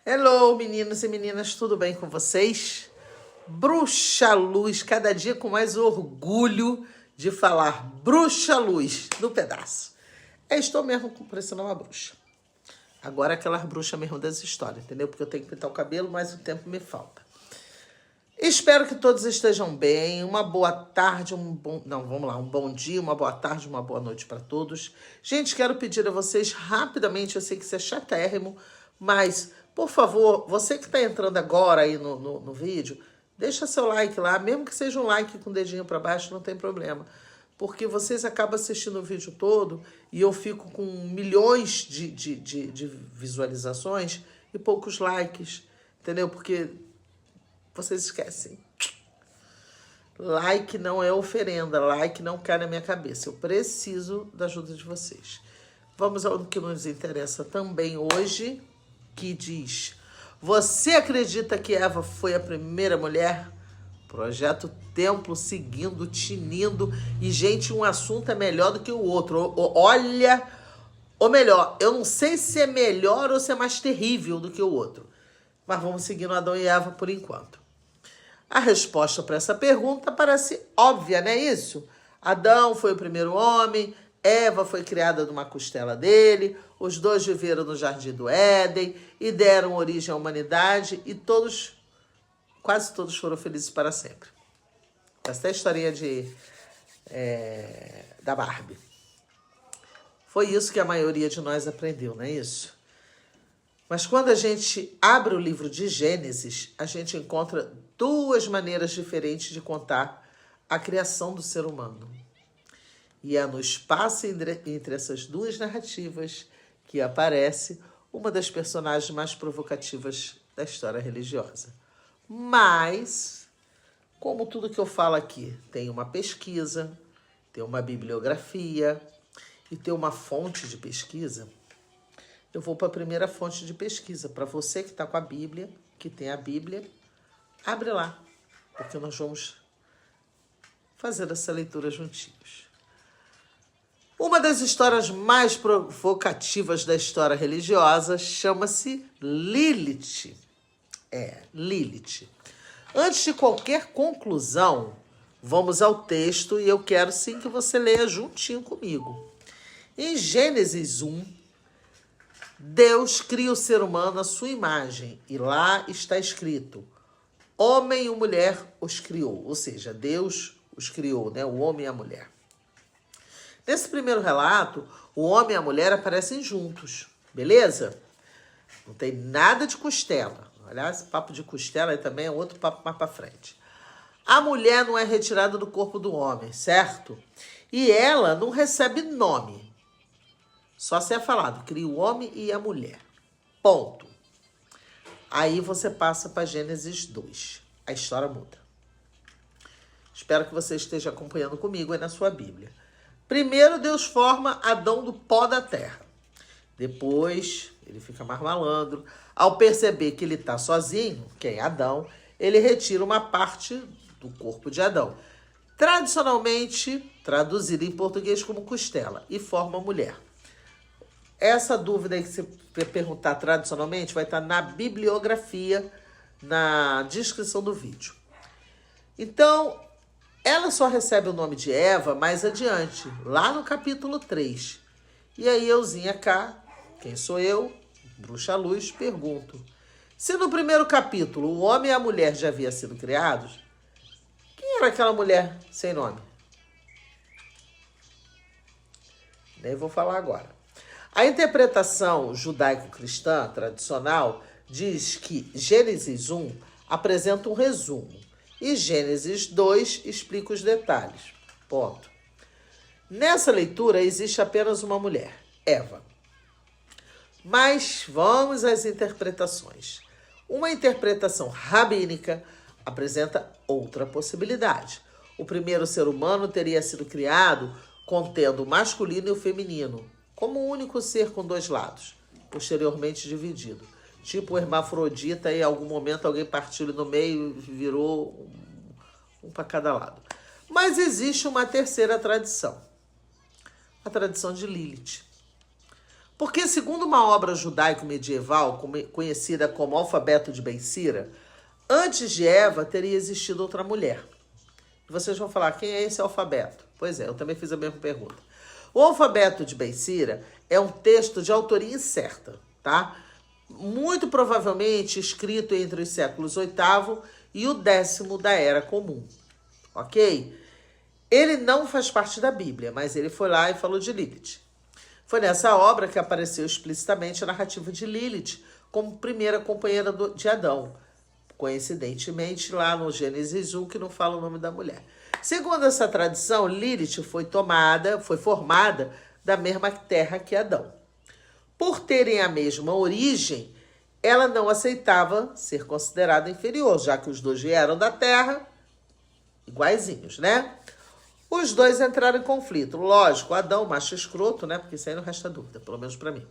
Hello, meninos e meninas, tudo bem com vocês? Bruxa Luz, cada dia com mais orgulho de falar Bruxa Luz no pedaço. Eu estou mesmo parecendo uma bruxa. Agora aquelas bruxas mesmo das histórias, entendeu? Porque eu tenho que pintar o cabelo, mas o tempo me falta. Espero que todos estejam bem. Uma boa tarde, um bom dia, uma boa tarde, uma boa noite para todos. Gente, quero pedir a vocês rapidamente, eu sei que isso é chatérrimo, mas, por favor, você que está entrando agora aí no vídeo, deixa seu like lá, mesmo que seja um like com o dedinho para baixo, não tem problema. Porque vocês acabam assistindo o vídeo todo e eu fico com milhões de visualizações e poucos likes, entendeu? Porque vocês esquecem. Like não é oferenda, like não cai na minha cabeça. Eu preciso da ajuda de vocês. Vamos ao que nos interessa também hoje, que diz: você acredita que Eva foi a primeira mulher? Projeto Templo seguindo, tinindo. E, gente, um assunto é melhor do que o outro. Olha, ou melhor, eu não sei se é melhor ou se é mais terrível do que o outro. Mas vamos seguindo Adão e Eva por enquanto. A resposta para essa pergunta parece óbvia, não é isso? Adão foi o primeiro homem, Eva foi criada de uma costela dele, os dois viveram no Jardim do Éden e deram origem à humanidade e quase todos foram felizes para sempre. Essa é a historinha da Barbie. Foi isso que a maioria de nós aprendeu, não é isso? Mas quando a gente abre o livro de Gênesis, a gente encontra duas maneiras diferentes de contar a criação do ser humano. E é no espaço entre essas duas narrativas que aparece uma das personagens mais provocativas da história religiosa. Mas, como tudo que eu falo aqui tem uma pesquisa, tem uma bibliografia e tem uma fonte de pesquisa, eu vou para a primeira fonte de pesquisa. Para você que está com a Bíblia, que tem a Bíblia, abre lá, porque nós vamos fazer essa leitura juntinhos. Uma das histórias mais provocativas da história religiosa chama-se Lilith. Lilith. Antes de qualquer conclusão, vamos ao texto e eu quero sim que você leia juntinho comigo. Em Gênesis 1, Deus cria o ser humano à sua imagem e lá está escrito: homem e mulher os criou, ou seja, Deus os criou, né? O homem e a mulher. Nesse primeiro relato, o homem e a mulher aparecem juntos, beleza? Não tem nada de costela. Aliás, esse papo de costela aí também é outro papo mais para frente. A mulher não é retirada do corpo do homem, certo? E ela não recebe nome. Só se é falado, cria o homem e a mulher. Ponto. Aí você passa para Gênesis 2. A história muda. Espero que você esteja acompanhando comigo aí na sua Bíblia. Primeiro, Deus forma Adão do pó da terra. Depois, ele fica mais malandro. Ao perceber que ele está sozinho, quem é Adão, ele retira uma parte do corpo de Adão. Tradicionalmente, traduzido em português como costela, e forma mulher. Essa dúvida aí que você perguntar tradicionalmente vai estar na bibliografia, na descrição do vídeo. Então, ela só recebe o nome de Eva mais adiante, lá no capítulo 3. E aí euzinha cá, quem sou eu, Bruxa Luz, pergunto: se no primeiro capítulo o homem e a mulher já haviam sido criados, quem era aquela mulher sem nome? Nem vou falar agora. A interpretação judaico-cristã tradicional diz que Gênesis 1 apresenta um resumo e Gênesis 2 explica os detalhes. Ponto. Nessa leitura existe apenas uma mulher, Eva. Mas vamos às interpretações. Uma interpretação rabínica apresenta outra possibilidade. O primeiro ser humano teria sido criado contendo o masculino e o feminino, como um único ser com dois lados, posteriormente dividido. Tipo o hermafrodita e em algum momento alguém partiu no meio e virou um para cada lado. Mas existe uma terceira tradição, a tradição de Lilith. Porque, segundo uma obra judaico-medieval conhecida como Alfabeto de Ben Sira, antes de Eva teria existido outra mulher. E vocês vão falar, quem é esse alfabeto? Pois é, eu também fiz a mesma pergunta. O Alfabeto de Ben Sira é um texto de autoria incerta, tá? Muito provavelmente escrito entre os séculos VIII e o 10º da Era Comum, ok? Ele não faz parte da Bíblia, mas ele foi lá e falou de Lilith. Foi nessa obra que apareceu explicitamente a narrativa de Lilith como primeira companheira de Adão. Coincidentemente, lá no Gênesis 1, que não fala o nome da mulher. Segundo essa tradição, Lilith foi formada da mesma terra que Adão. Por terem a mesma origem, ela não aceitava ser considerada inferior, já que os dois vieram da terra iguaizinhos, né? Os dois entraram em conflito. Lógico, Adão, macho escroto, né? Porque isso aí não resta dúvida, pelo menos pra mim.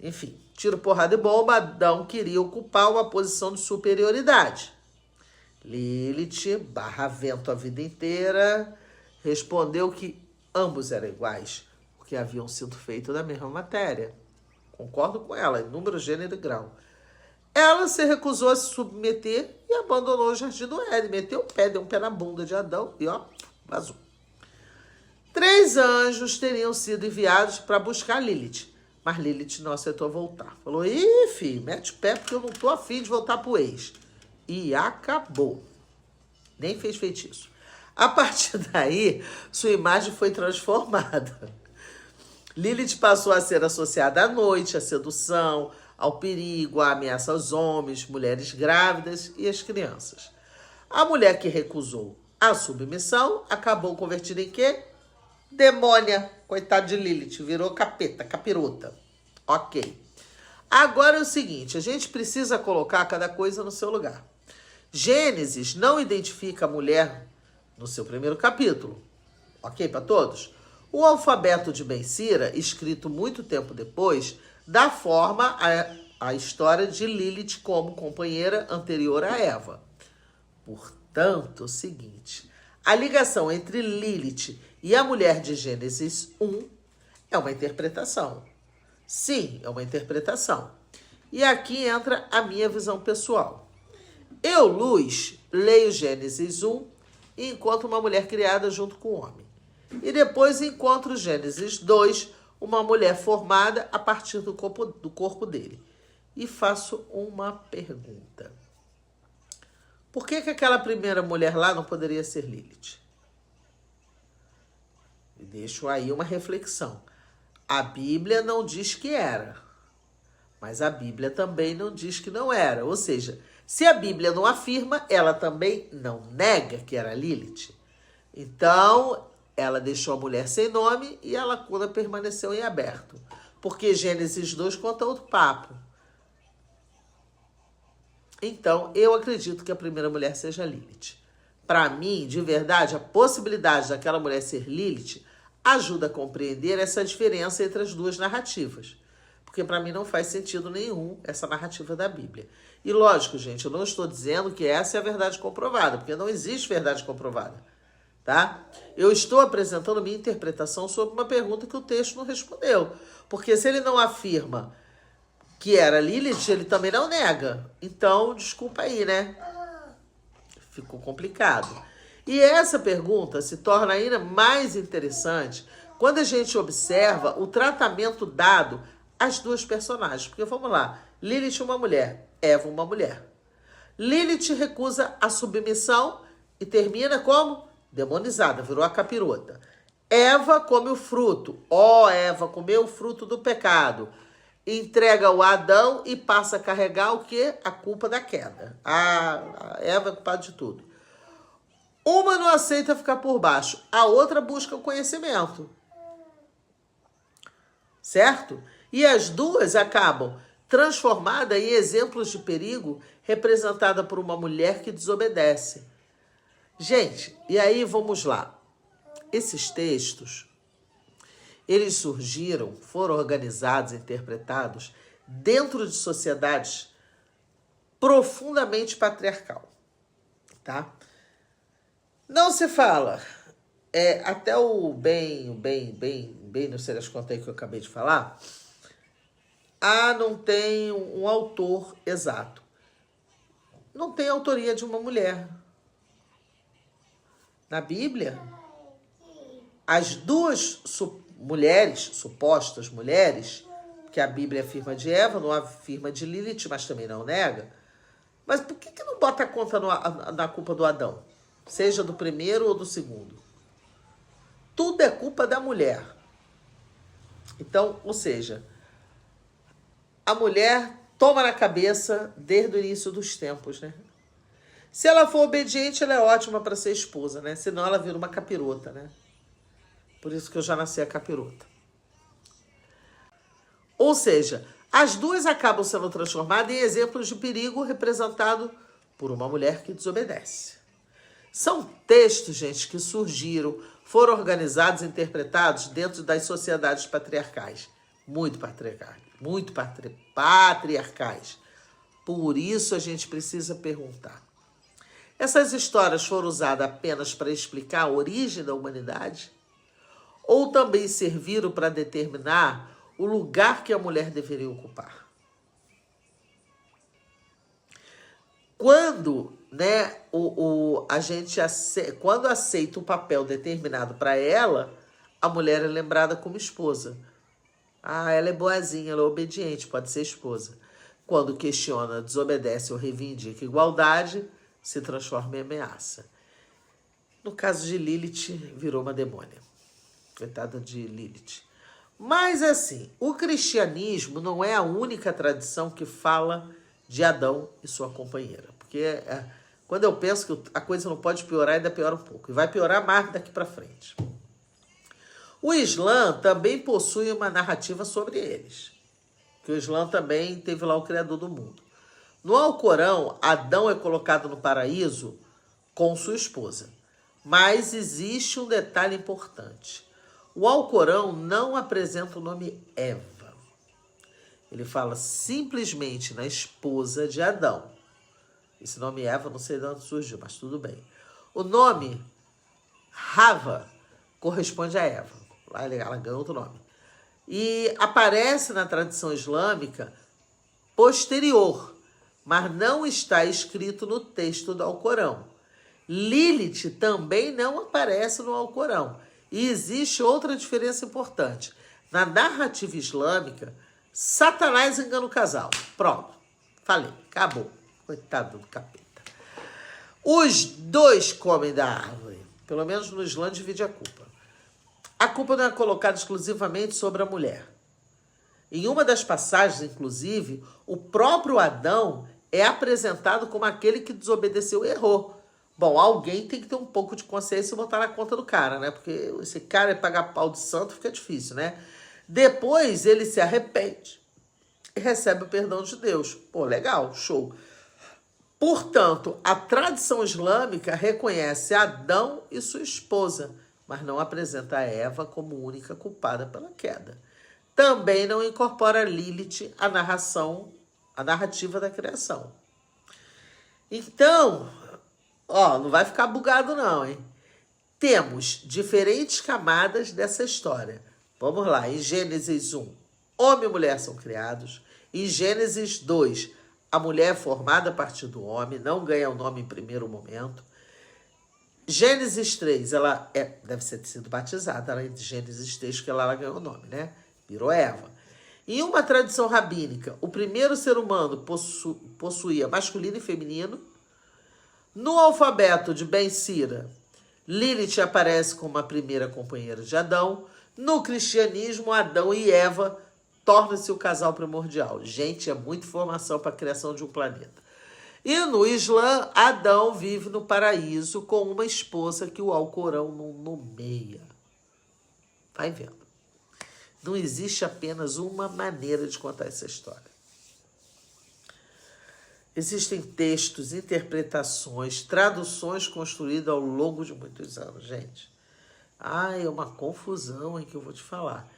Enfim, tiro, porrada e bomba, Adão queria ocupar uma posição de superioridade. Lilith, barra vento a vida inteira, respondeu que ambos eram iguais, porque haviam sido feitos da mesma matéria. Concordo com ela, em número, gênero e grau. Ela se recusou a se submeter e abandonou o jardim do Éden. Meteu o pé, deu um pé na bunda de Adão e ó, vazou. 3 anjos teriam sido enviados para buscar Lilith, mas Lilith não aceitou voltar. Falou, ih, filho, mete o pé porque eu não tô afim de voltar pro ex. E acabou. Nem fez feitiço. A partir daí, sua imagem foi transformada. Lilith passou a ser associada à noite, à sedução, ao perigo, à ameaça aos homens, mulheres grávidas e às crianças. A mulher que recusou a submissão acabou convertida em quê? Demônia. Coitada de Lilith, virou capeta, capirota. Ok. Agora é o seguinte, a gente precisa colocar cada coisa no seu lugar. Gênesis não identifica a mulher no seu primeiro capítulo. Ok para todos? O alfabeto de Ben Sira, escrito muito tempo depois, dá forma à história de Lilith como companheira anterior a Eva. Portanto, é o seguinte, a ligação entre Lilith e a mulher de Gênesis 1 é uma interpretação. Sim, é uma interpretação. E aqui entra a minha visão pessoal. Eu, Luz, leio Gênesis 1 e encontro uma mulher criada junto com o homem. E depois encontro Gênesis 2, uma mulher formada a partir do corpo dele. E faço uma pergunta. Por que aquela primeira mulher lá não poderia ser Lilith? E deixo aí uma reflexão. A Bíblia não diz que era, mas a Bíblia também não diz que não era. Ou seja, se a Bíblia não afirma, ela também não nega que era Lilith. Então, ela deixou a mulher sem nome e a lacuna permaneceu em aberto. Porque Gênesis 2 conta outro papo. Então, eu acredito que a primeira mulher seja Lilith. Para mim, de verdade, a possibilidade daquela mulher ser Lilith ajuda a compreender essa diferença entre as duas narrativas. Porque para mim não faz sentido nenhum essa narrativa da Bíblia. E lógico, gente, eu não estou dizendo que essa é a verdade comprovada, porque não existe verdade comprovada, tá? Eu estou apresentando minha interpretação sobre uma pergunta que o texto não respondeu. Porque se ele não afirma que era Lilith, ele também não nega. Então, desculpa aí, né? Ficou complicado. E essa pergunta se torna ainda mais interessante quando a gente observa o tratamento dado às duas personagens. Porque, vamos lá, Lilith uma mulher, Eva uma mulher. Lilith recusa a submissão e termina como? Demonizada, virou a capirota. Eva come o fruto. Eva comeu o fruto do pecado. Entrega o Adão e passa a carregar o quê? A culpa da queda. A Eva é culpada de tudo. Uma não aceita ficar por baixo, a outra busca o conhecimento. Certo? E as duas acabam transformadas em exemplos de perigo, representada por uma mulher que desobedece. Gente, e aí vamos lá. Esses textos, eles surgiram, foram organizados, interpretados dentro de sociedades profundamente patriarcal, tá? Não se fala, até o bem, não sei das contas aí que eu acabei de falar, Ah, não tem um autor exato. Não tem autoria de uma mulher. Na Bíblia, as duas mulheres, supostas mulheres, que a Bíblia afirma de Eva, não afirma de Lilith, mas também não nega. Mas por que não bota a conta na culpa do Adão? Seja do primeiro ou do segundo. Tudo é culpa da mulher. Então, ou seja, a mulher toma na cabeça desde o início dos tempos, né? Se ela for obediente, ela é ótima para ser esposa, né? Senão ela vira uma capirota, né? Por isso que eu já nasci a capirota. Ou seja, as duas acabam sendo transformadas em exemplos de perigo representado por uma mulher que desobedece. São textos, gente, que surgiram, foram organizados e interpretados dentro das sociedades patriarcais. Muito patriarcais. Por isso a gente precisa perguntar. Essas histórias foram usadas apenas para explicar a origem da humanidade? Ou também serviram para determinar o lugar que a mulher deveria ocupar? Quando, né, quando aceita um papel determinado para ela, a mulher é lembrada como esposa. Ah, ela é boazinha, ela é obediente, pode ser esposa. Quando questiona, desobedece ou reivindica igualdade, se transforma em ameaça. No caso de Lilith, virou uma demônia. Coitada de Lilith. Mas assim, o cristianismo não é a única tradição que fala de Adão e sua companheira. Porque quando eu penso que a coisa não pode piorar, ainda piora um pouco. E vai piorar mais daqui para frente. O Islã também possui uma narrativa sobre eles. Que o Islã também teve lá o Criador do mundo. No Alcorão, Adão é colocado no paraíso com sua esposa. Mas existe um detalhe importante. O Alcorão não apresenta o nome Eva. Ele fala simplesmente na esposa de Adão. Esse nome Eva, não sei de onde surgiu, mas tudo bem. O nome Rava corresponde a Eva. Lá ela ganhou outro nome. E aparece na tradição islâmica posterior, mas não está escrito no texto do Alcorão. Lilith também não aparece no Alcorão. E existe outra diferença importante. Na narrativa islâmica, Satanás engana o casal. Pronto. Falei. Acabou. Coitado do capeta. Os dois comem da árvore. Pelo menos no Islã divide a culpa. A culpa não é colocada exclusivamente sobre a mulher. Em uma das passagens, inclusive, o próprio Adão é apresentado como aquele que desobedeceu e errou. Bom, alguém tem que ter um pouco de consciência e botar na conta do cara, né? Porque esse cara pagar pau de santo fica difícil, né? Depois ele se arrepende e recebe o perdão de Deus. Pô, legal, show. Portanto, a tradição islâmica reconhece Adão e sua esposa, mas não apresenta a Eva como única culpada pela queda. Também não incorpora Lilith à narrativa da criação. Então, não vai ficar bugado não, hein? Temos diferentes camadas dessa história. Vamos lá, em Gênesis 1, homem e mulher são criados. Em Gênesis 2, a mulher é formada a partir do homem, não ganha o nome em primeiro momento. Gênesis 3, ela deve ter sido batizada, além de Gênesis 3, que ela ganhou o nome, né? Virou Eva. Em uma tradição rabínica, o primeiro ser humano possuía masculino e feminino. No alfabeto de Ben Sira, Lilith aparece como a primeira companheira de Adão. No cristianismo, Adão e Eva tornam-se o casal primordial. Gente, é muita informação para a criação de um planeta. E no Islã, Adão vive no paraíso com uma esposa que o Alcorão não nomeia. Vai vendo. Não existe apenas uma maneira de contar essa história. Existem textos, interpretações, traduções construídas ao longo de muitos anos, gente. É uma confusão em que eu vou te falar.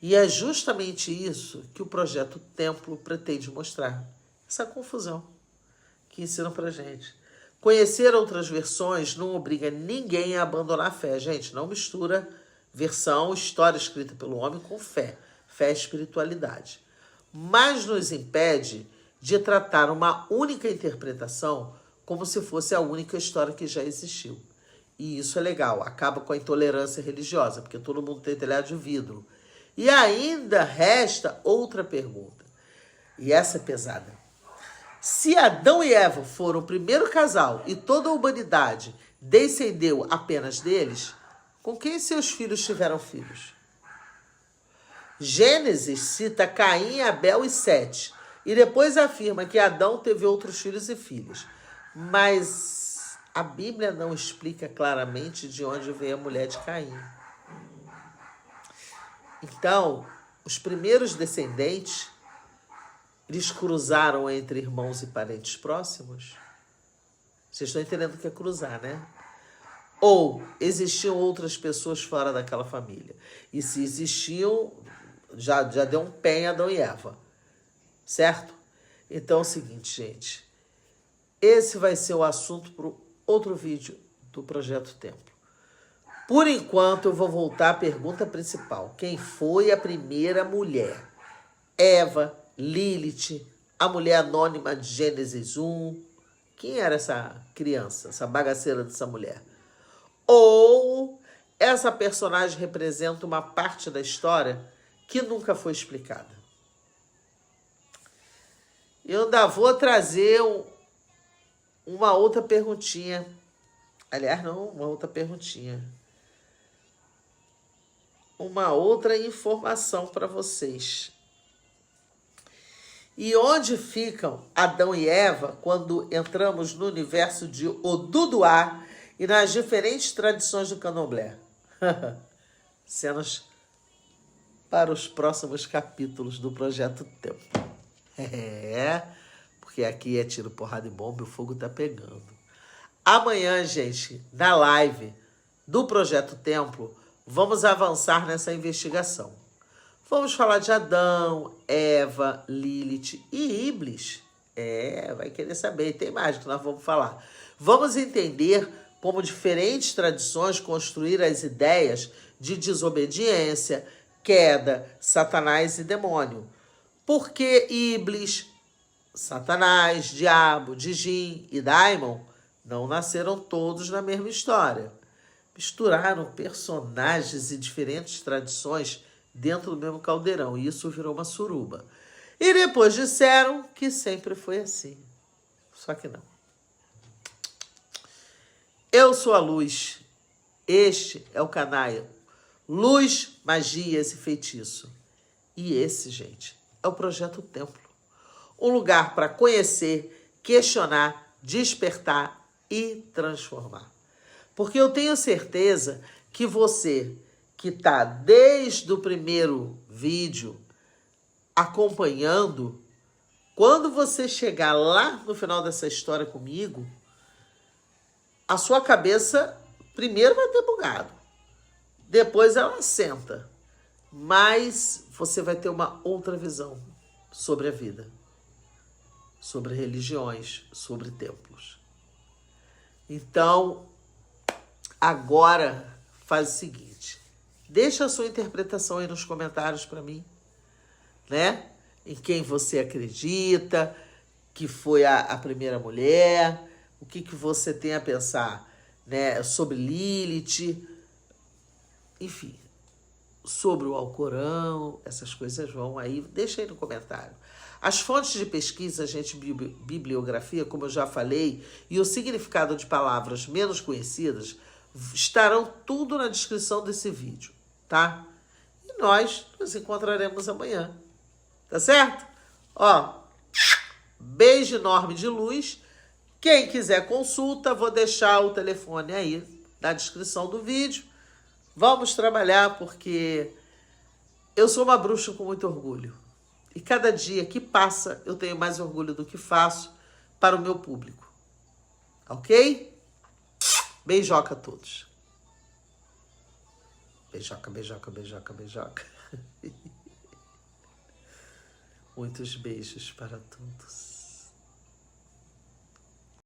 E é justamente isso que o projeto Templo pretende mostrar. Essa confusão que ensina pra gente. Conhecer outras versões não obriga ninguém a abandonar a fé. Gente, não mistura versão, história escrita pelo homem com fé. Fé é espiritualidade. mas nos impede de tratar uma única interpretação como se fosse a única história que já existiu. E isso é legal, acaba com a intolerância religiosa, porque todo mundo tem telhado de vidro. E ainda resta outra pergunta, e essa é pesada. Se Adão e Eva foram o primeiro casal e toda a humanidade descendeu apenas deles, com quem seus filhos tiveram filhos? Gênesis cita Caim, Abel e Sete, e depois afirma que Adão teve outros filhos e filhas. Mas a Bíblia não explica claramente de onde veio a mulher de Caim. Então, os primeiros descendentes, eles cruzaram entre irmãos e parentes próximos? Vocês estão entendendo o que é cruzar, né? Ou existiam outras pessoas fora daquela família? E se existiam, já deu um pé em Adão e Eva. Certo? Então é o seguinte, gente. Esse vai ser o assunto para outro vídeo do Projeto Templo. Por enquanto, eu vou voltar à pergunta principal. Quem foi a primeira mulher? Eva, Lilith, a mulher anônima de Gênesis 1. Quem era essa criança, essa bagaceira dessa mulher? Ou essa personagem representa uma parte da história que nunca foi explicada? Eu ainda vou trazer uma outra perguntinha. Aliás, não, uma outra perguntinha. Uma outra informação para vocês. E onde ficam Adão e Eva quando entramos no universo de Oduduá e nas diferentes tradições do candomblé? Cenas para os próximos capítulos do Projeto Templo. Porque aqui é tiro, porrada e bomba e o fogo tá pegando. Amanhã, gente, na live do Projeto Templo, vamos avançar nessa investigação. Vamos falar de Adão, Eva, Lilith e Iblis. Vai querer saber. Tem mais que nós vamos falar. Vamos entender como diferentes tradições construíram as ideias de desobediência, queda, Satanás e demônio. Por que Iblis, Satanás, Diabo, Djinn e Daimon não nasceram todos na mesma história? Misturaram personagens e diferentes tradições dentro do mesmo caldeirão, e isso virou uma suruba. E depois disseram que sempre foi assim. Só que não. Eu sou a Luz. Este é o canal Luz, Magias e Feitiço. E esse, gente, é o Projeto Templo. Um lugar para conhecer, questionar, despertar e transformar. Porque eu tenho certeza que você que está desde o primeiro vídeo acompanhando, quando você chegar lá no final dessa história comigo, a sua cabeça primeiro vai ter bugado. Depois ela senta. Mas você vai ter uma outra visão sobre a vida, sobre religiões, sobre templos. Então, agora faz o seguinte. Deixa a sua interpretação aí nos comentários para mim, né? Em quem você acredita, que foi a primeira mulher, o que você tem a pensar, né? Sobre Lilith, enfim, sobre o Alcorão, essas coisas vão aí, deixa aí no comentário. As fontes de pesquisa, gente, bibliografia, como eu já falei, e o significado de palavras menos conhecidas estarão tudo na descrição desse vídeo, tá? E nós nos encontraremos amanhã, tá certo? Ó, beijo enorme de luz. Quem quiser consulta, vou deixar o telefone aí na descrição do vídeo. Vamos trabalhar porque eu sou uma bruxa com muito orgulho. E cada dia que passa, eu tenho mais orgulho do que faço para o meu público. Ok? Beijoca a todos. Beijoca, beijoca, beijoca, beijoca. Muitos beijos para todos.